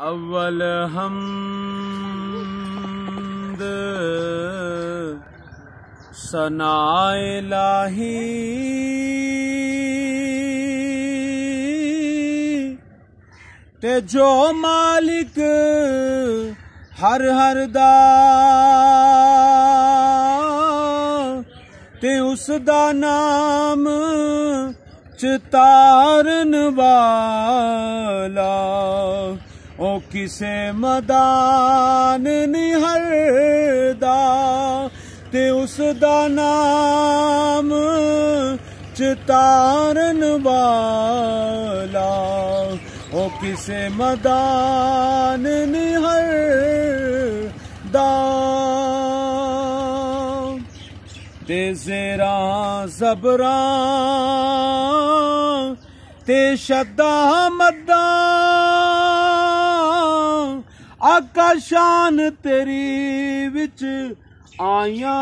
अव्वल हमद सनाए इलाही ते जो मालिक हर हर दा ते उसदा नाम चितारन वाला ओ किसे मदान निहरदा ते उसदा नाम चितारन वाला ओ किसे मदान निहरदा ते ज़ेरा ज़बरा ते शद्दा मद्दा आका शान तेरी विच आया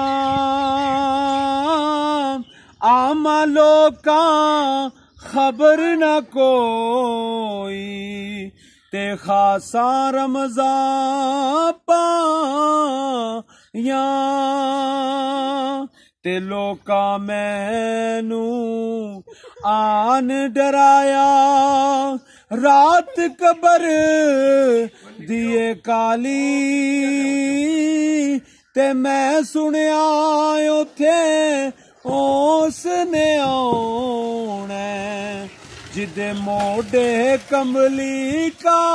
आमा लोका खबर न कोई ते खासा रमज़ान पाया ते लोका मैनू आन डराया रात कबर दिए काली ते मैं सुनिया उथे उसने आउणा जिदे मोढे कमली काली।